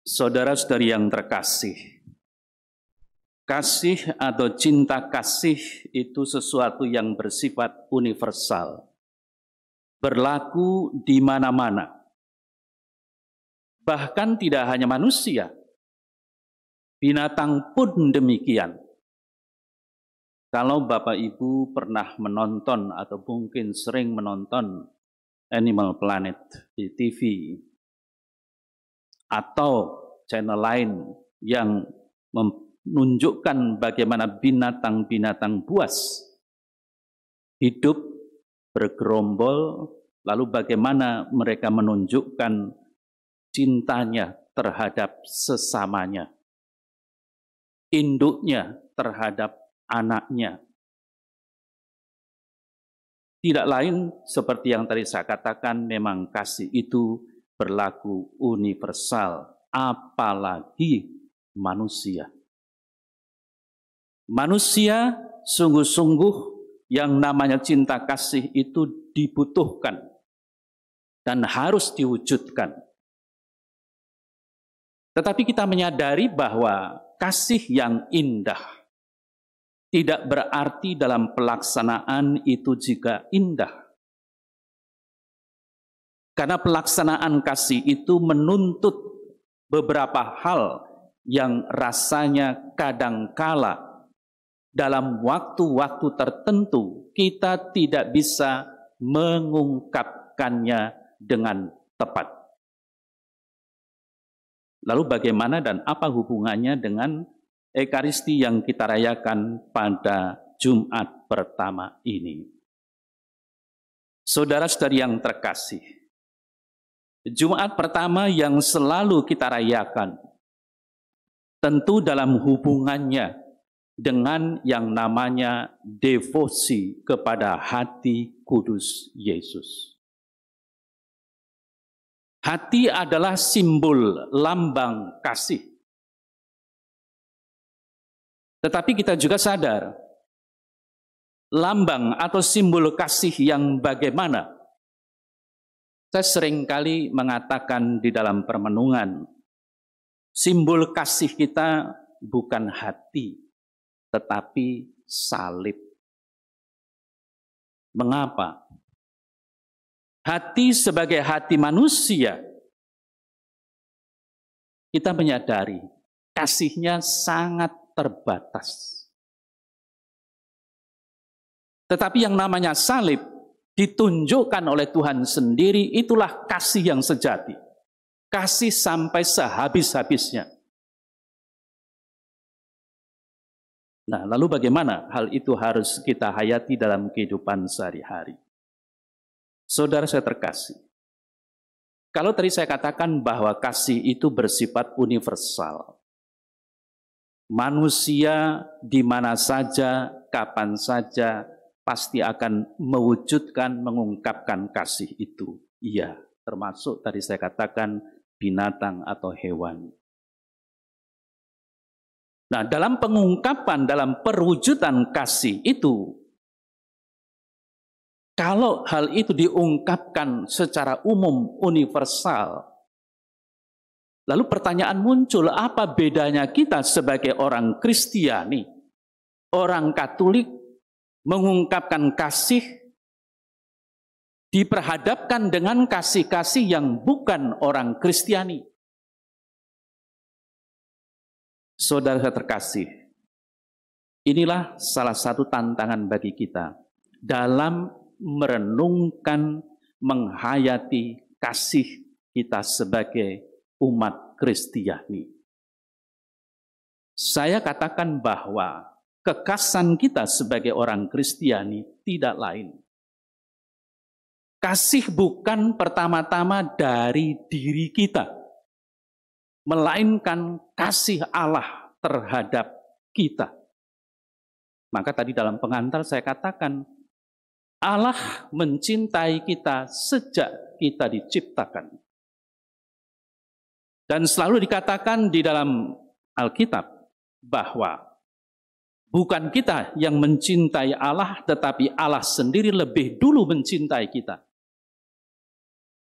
Saudara-saudari yang terkasih, kasih atau cinta kasih itu sesuatu yang bersifat universal, berlaku di mana-mana. Bahkan tidak hanya manusia, binatang pun demikian. Kalau Bapak Ibu pernah menonton atau mungkin sering menonton Animal Planet di TV, atau channel lain yang menunjukkan bagaimana binatang-binatang buas hidup bergerombol, lalu bagaimana mereka menunjukkan cintanya terhadap sesamanya, induknya terhadap anaknya. Tidak lain seperti yang tadi saya katakan, memang kasih itu berlaku universal, apalagi manusia. Manusia sungguh-sungguh yang namanya cinta kasih itu dibutuhkan dan harus diwujudkan. Tetapi kita menyadari bahwa kasih yang indah tidak berarti dalam pelaksanaan itu juga indah. Karena pelaksanaan kasih itu menuntut beberapa hal yang rasanya kadangkala dalam waktu-waktu tertentu kita tidak bisa mengungkapkannya dengan tepat. Lalu bagaimana dan apa hubungannya dengan Ekaristi yang kita rayakan pada Jumat pertama ini? Saudara-saudari yang terkasih, Jumat pertama yang selalu kita rayakan, tentu dalam hubungannya dengan yang namanya devosi kepada hati kudus Yesus. Hati adalah simbol lambang kasih. Tetapi kita juga sadar, lambang atau simbol kasih yang bagaimana? Saya seringkali mengatakan di dalam permenungan, simbol kasih kita bukan hati, tetapi salib. Mengapa? Hati sebagai hati manusia, kita menyadari kasihnya sangat terbatas. Tetapi yang namanya salib ditunjukkan oleh Tuhan sendiri, itulah kasih yang sejati. Kasih sampai sehabis-habisnya. Nah, lalu bagaimana hal itu harus kita hayati dalam kehidupan sehari-hari? Saudara saya terkasih, kalau tadi saya katakan bahwa kasih itu bersifat universal, manusia di mana saja, kapan saja, pasti akan mewujudkan, mengungkapkan kasih itu. Iya, termasuk tadi saya katakan binatang atau hewan. Nah, dalam pengungkapan, dalam perwujudan kasih itu, kalau hal itu diungkapkan secara umum, universal, lalu pertanyaan muncul, apa bedanya kita sebagai orang Kristiani, orang Katolik, mengungkapkan kasih, diperhadapkan dengan kasih-kasih yang bukan orang Kristiani? Saudara terkasih, inilah salah satu tantangan bagi kita dalam merenungkan, menghayati kasih kita sebagai umat Kristiani. Saya katakan bahwa kekasan kita sebagai orang Kristiani tidak lain. Kasih bukan pertama-tama dari diri kita, melainkan kasih Allah terhadap kita. Maka tadi dalam pengantar saya katakan, Allah mencintai kita sejak kita diciptakan. Dan selalu dikatakan di dalam Alkitab bahwa bukan kita yang mencintai Allah, tetapi Allah sendiri lebih dulu mencintai kita.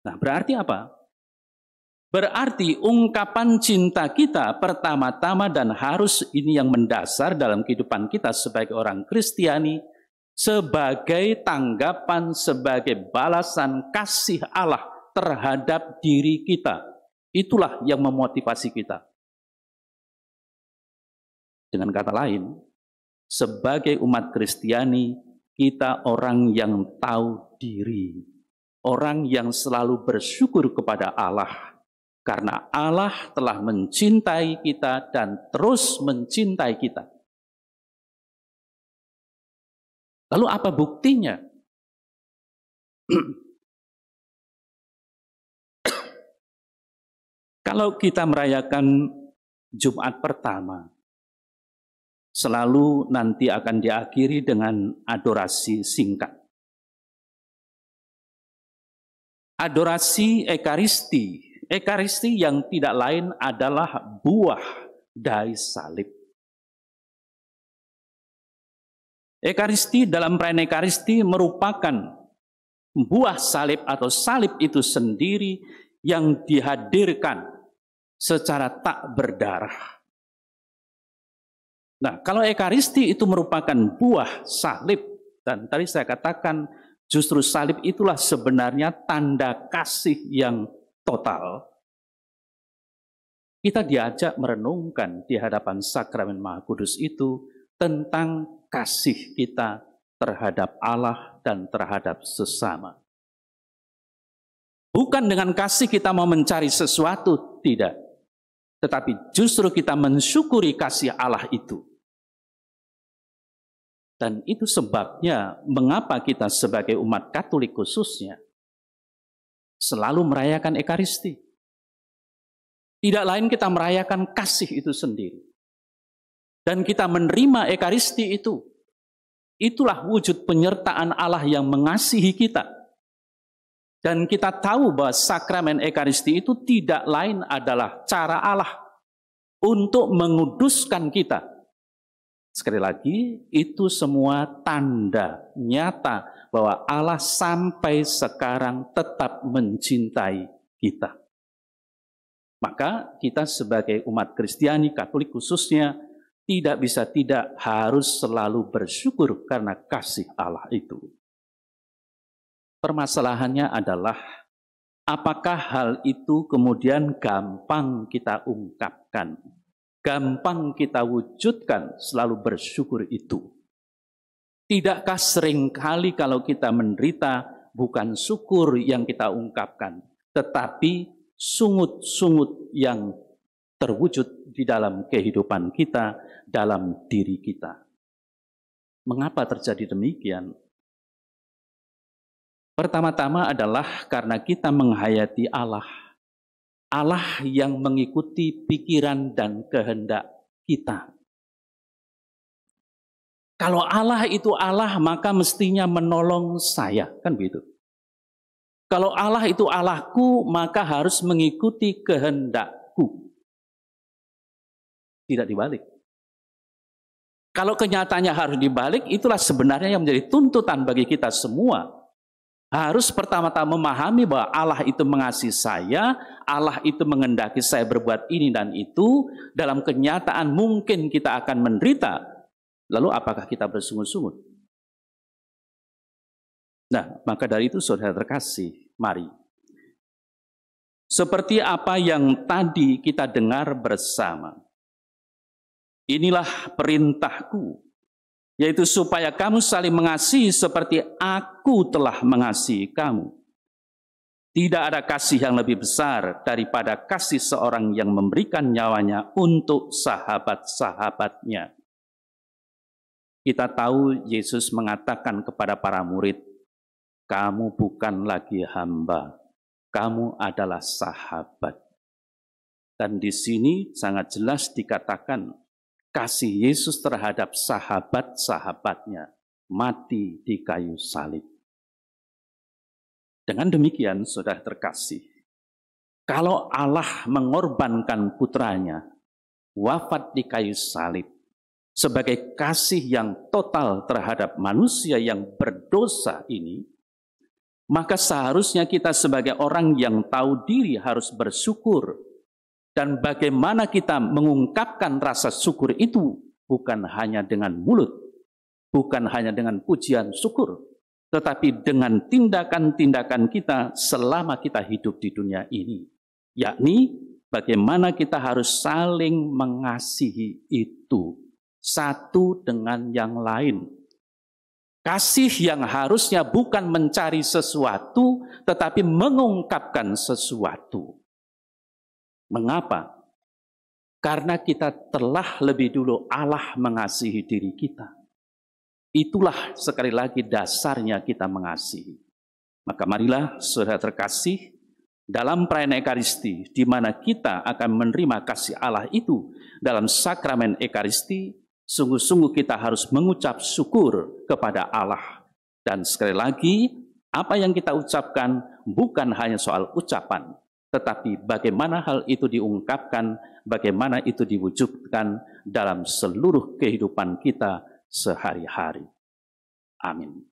Nah, berarti apa? Berarti ungkapan cinta kita pertama-tama dan harus ini yang mendasar dalam kehidupan kita sebagai orang Kristiani, sebagai tanggapan, sebagai balasan kasih Allah terhadap diri kita. Itulah yang memotivasi kita. Dengan kata lain, sebagai umat Kristiani, kita orang yang tahu diri. Orang yang selalu bersyukur kepada Allah. Karena Allah telah mencintai kita dan terus mencintai kita. Lalu apa buktinya? Kalau kita merayakan Jumat pertama, selalu nanti akan diakhiri dengan adorasi singkat. Adorasi Ekaristi. Ekaristi yang tidak lain adalah buah dari salib. Ekaristi dalam perayaan Ekaristi merupakan buah salib atau salib itu sendiri yang dihadirkan secara tak berdarah. Nah, kalau Ekaristi itu merupakan buah salib, dan tadi saya katakan justru salib itulah sebenarnya tanda kasih yang total. Kita diajak merenungkan di hadapan sakramen Maha Kudus itu tentang kasih kita terhadap Allah dan terhadap sesama. Bukan dengan kasih kita mau mencari sesuatu, tidak. Tetapi justru kita mensyukuri kasih Allah itu. Dan itu sebabnya mengapa kita sebagai umat Katolik khususnya selalu merayakan Ekaristi. Tidak lain kita merayakan kasih itu sendiri. Dan kita menerima Ekaristi itu. Itulah wujud penyertaan Allah yang mengasihi kita. Dan kita tahu bahwa sakramen Ekaristi itu tidak lain adalah cara Allah untuk menguduskan kita. Sekali lagi, itu semua tanda nyata bahwa Allah sampai sekarang tetap mencintai kita. Maka kita sebagai umat Kristiani, Katolik khususnya, tidak bisa tidak harus selalu bersyukur karena kasih Allah itu. Permasalahannya adalah, apakah hal itu kemudian gampang kita ungkapkan, gampang kita wujudkan selalu bersyukur itu? Tidakkah seringkali kalau kita menderita, bukan syukur yang kita ungkapkan, tetapi sungut-sungut yang terwujud di dalam kehidupan kita, dalam diri kita. Mengapa terjadi demikian? Pertama-tama adalah karena kita menghayati Allah. Allah yang mengikuti pikiran dan kehendak kita. Kalau Allah itu Allah, maka mestinya menolong saya, kan begitu. Kalau Allah itu Allahku, maka harus mengikuti kehendakku. Tidak dibalik. Kalau kenyataannya harus dibalik, itulah sebenarnya yang menjadi tuntutan bagi kita semua. Harus pertama-tama memahami bahwa Allah itu mengasihi saya, Allah itu mengendaki saya berbuat ini dan itu. Dalam kenyataan mungkin kita akan menderita. Lalu apakah kita bersungut-sungut? Nah, maka dari itu saudara terkasih, mari. Seperti apa yang tadi kita dengar bersama. Inilah perintahku, yaitu supaya kamu saling mengasihi seperti aku telah mengasihi kamu. Tidak ada kasih yang lebih besar daripada kasih seorang yang memberikan nyawanya untuk sahabat-sahabatnya. Kita tahu Yesus mengatakan kepada para murid, kamu bukan lagi hamba, kamu adalah sahabat. Dan di sini sangat jelas dikatakan, kasih Yesus terhadap sahabat-sahabatnya mati di kayu salib. Dengan demikian, saudara terkasih, kalau Allah mengorbankan putranya, wafat di kayu salib, sebagai kasih yang total terhadap manusia yang berdosa ini, Maka seharusnya kita sebagai orang yang tahu diri harus bersyukur. Dan bagaimana kita mengungkapkan rasa syukur itu bukan hanya dengan mulut, bukan hanya dengan pujian syukur, tetapi dengan tindakan-tindakan kita selama kita hidup di dunia ini. Yakni bagaimana kita harus saling mengasihi itu, satu dengan yang lain. Kasih yang harusnya bukan mencari sesuatu, tetapi mengungkapkan sesuatu. Mengapa? Karena kita telah lebih dulu Allah mengasihi diri kita. Itulah sekali lagi dasarnya kita mengasihi. Maka marilah saudara terkasih, dalam perayaan Ekaristi, di mana kita akan menerima kasih Allah itu dalam sakramen Ekaristi, sungguh-sungguh kita harus mengucap syukur kepada Allah. Dan sekali lagi, apa yang kita ucapkan bukan hanya soal ucapan, tetapi bagaimana hal itu diungkapkan, bagaimana itu diwujudkan dalam seluruh kehidupan kita sehari-hari. Amin.